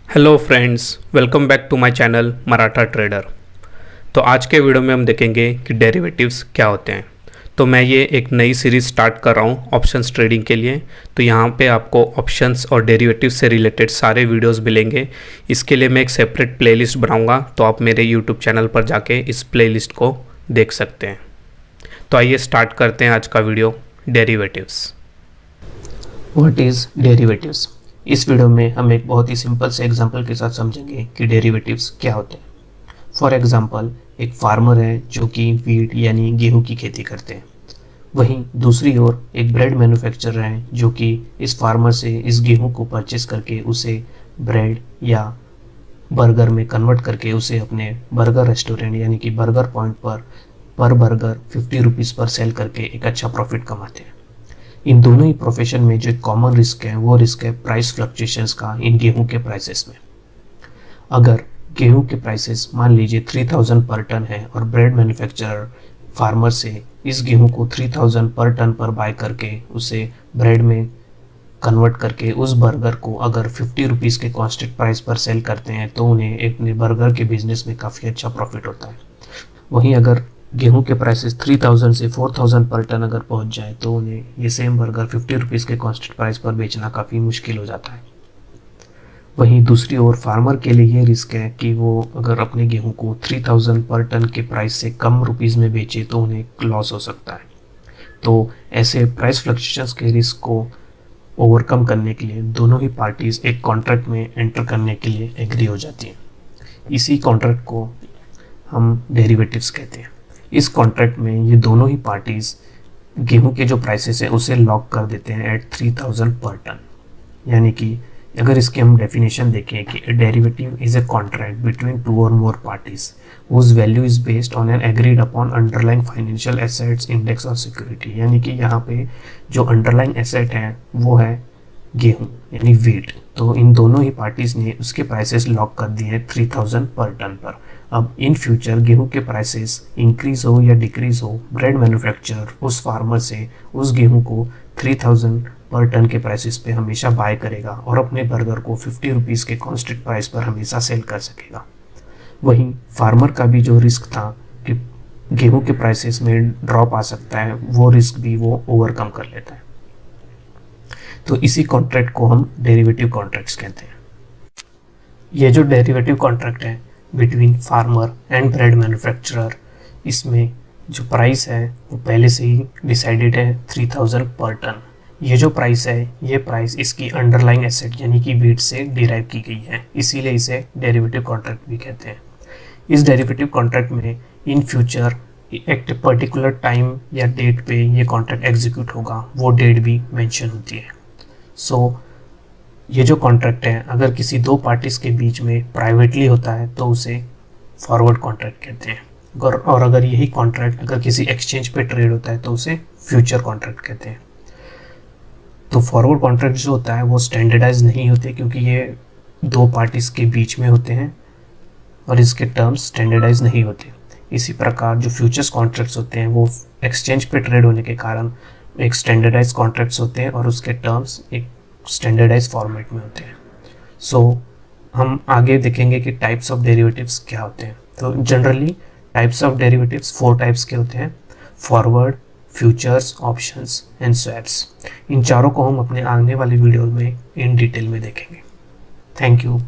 Hello friends, welcome back to my channel Maratha trader. तो आज के वीडियो में हम देखेंगे कि डेरिवेटिव्स क्या होते हैं। तो मैं ये एक नई सीरीज़ स्टार्ट कर रहा हूँ ऑप्शंस ट्रेडिंग के लिए। तो यहाँ पे आपको ऑप्शंस और डेरिवेटिव्स से रिलेटेड सारे वीडियोस मिलेंगे। इसके लिए मैं एक सेपरेट प्लेलिस्ट बनाऊँगा, तो आप मेरे यूट्यूब चैनल पर जाके इस प्लेलिस्ट को देख सकते हैं। तो आइए स्टार्ट करते हैं आज का video, derivatives. What is derivatives. इस वीडियो में हम एक बहुत ही सिंपल से एग्जांपल के साथ समझेंगे कि डेरिवेटिव्स क्या होते हैं। फॉर एग्जांपल, एक फार्मर है जो कि वीट यानी गेहूं की खेती करते हैं। वहीं दूसरी ओर एक ब्रेड मैन्युफैक्चरर है जो कि इस फार्मर से इस गेहूं को परचेस करके उसे ब्रेड या बर्गर में कन्वर्ट करके उसे अपने बर्गर रेस्टोरेंट यानी कि बर्गर पॉइंट पर बर्गर 50 रुपीज़ पर सेल करके एक अच्छा प्रॉफिट कमाते हैं। इन दोनों ही प्रोफेशन में जो कॉमन रिस्क है वो रिस्क है प्राइस फ्लक्चुएशंस का इन गेहूं के प्राइसेस में। अगर गेहूं के प्राइसेस मान लीजिए 3000 पर टन है और ब्रेड मैन्युफैक्चरर फार्मर से इस गेहूं को 3000 पर टन पर बाय करके उसे ब्रेड में कन्वर्ट करके उस बर्गर को अगर 50 रुपीज़ के कांस्टेंट प्राइस पर सेल करते हैं तो उन्हें अपने बर्गर के बिजनेस में काफ़ी अच्छा प्रॉफिट होता है। वहीं अगर गेहूं के प्राइसेस 3000 से 4000 पर टन अगर पहुंच जाए तो उन्हें ये सेम बर्गर 50 रुपीज़ के कांस्टेंट प्राइस पर बेचना काफ़ी मुश्किल हो जाता है। वहीं दूसरी ओर फार्मर के लिए ये रिस्क है कि वो अगर अपने गेहूं को 3000 पर टन के प्राइस से कम रुपीज़ में बेचे तो उन्हें लॉस हो सकता है। तो ऐसे प्राइस फ्लक्चुएशंस के रिस्क को ओवरकम करने के लिए दोनों ही पार्टीज़ एक कॉन्ट्रैक्ट में एंटर करने के लिए एग्री हो जाती हैं। इसी कॉन्ट्रैक्ट को हम डेरिवेटिव्स कहते हैं। इस कॉन्ट्रैक्ट में ये दोनों ही पार्टीज गेहूं के जो प्राइसेस है उसे लॉक कर देते हैं एट 3000 पर टन। यानी कि अगर इसकी हम डेफिनेशन देखें कि derivative is a contract between two और more parties whose value is based on an agreed upon underlying financial assets index और सिक्योरिटी। यानी कि यहाँ पे जो अंडरलाइंग एसेट है वो है गेहूं यानी वीट। तो इन दोनों ही पार्टीज ने उसके प्राइसेस लॉक कर दिए हैं 3000 पर टन पर। अब इन फ्यूचर गेहूं के प्राइसेस इंक्रीज हो या डिक्रीज हो, ब्रेड मैन्युफैक्चरर उस फार्मर से उस गेहूं को 3000 पर टन के प्राइसेस पे हमेशा बाय करेगा और अपने बर्गर को 50 रुपीज़ के कांस्टेंट प्राइस पर हमेशा सेल कर सकेगा। वहीं फार्मर का भी जो रिस्क था कि गेहूं के प्राइसेस में ड्रॉप आ सकता है, वो रिस्क भी वो ओवरकम कर लेता है। तो इसी कॉन्ट्रैक्ट को हम डेरिवेटिव कॉन्ट्रैक्ट्स कहते हैं। ये जो डेरिवेटिव कॉन्ट्रैक्ट है between farmer and bread manufacturer, इसमें जो प्राइस है वो पहले से ही डिसाइडेड है 3000 पर टन। ये जो प्राइस है ये प्राइस इसकी अंडरलाइंग एसेट यानी कि वीट से डिराइव की गई है, इसीलिए इसे डेरिवेटिव कॉन्ट्रैक्ट भी कहते हैं। इस डेरिवेटिव कॉन्ट्रैक्ट में इन फ्यूचर एक पर्टिकुलर टाइम या डेट पे ये कॉन्ट्रैक्ट एग्जीक्यूट होगा, वो डेट भी मेंशन होती है। सो ये जो कॉन्ट्रैक्ट है अगर किसी दो पार्टीज़ के बीच में प्राइवेटली होता है तो उसे फॉरवर्ड कॉन्ट्रैक्ट कहते हैं। और अगर यही कॉन्ट्रैक्ट अगर किसी एक्सचेंज पे ट्रेड होता है तो उसे फ्यूचर कॉन्ट्रैक्ट कहते हैं। तो फॉरवर्ड कॉन्ट्रैक्ट जो होता है वो स्टैंडर्डाइज नहीं होते क्योंकि ये दो पार्टीज़ के बीच में होते हैं और इसके टर्म्स स्टैंडर्डाइज नहीं होते। इसी प्रकार जो फ्यूचर्स कॉन्ट्रैक्ट्स होते हैं वो एक्सचेंज पे ट्रेड होने के कारण एक स्टैंडर्डाइज कॉन्ट्रैक्ट्स होते हैं और उसके टर्म्स एक स्टैंडर्डाइज फॉर्मेट में होते हैं। सो हम आगे देखेंगे कि टाइप्स ऑफ डेरिवेटिव्स क्या होते हैं। तो generally types of derivatives 4 types के होते हैं: forward, futures, options and swaps. इन चारों को हम अपने आने वाले वीडियो में इन डिटेल में देखेंगे। Thank you.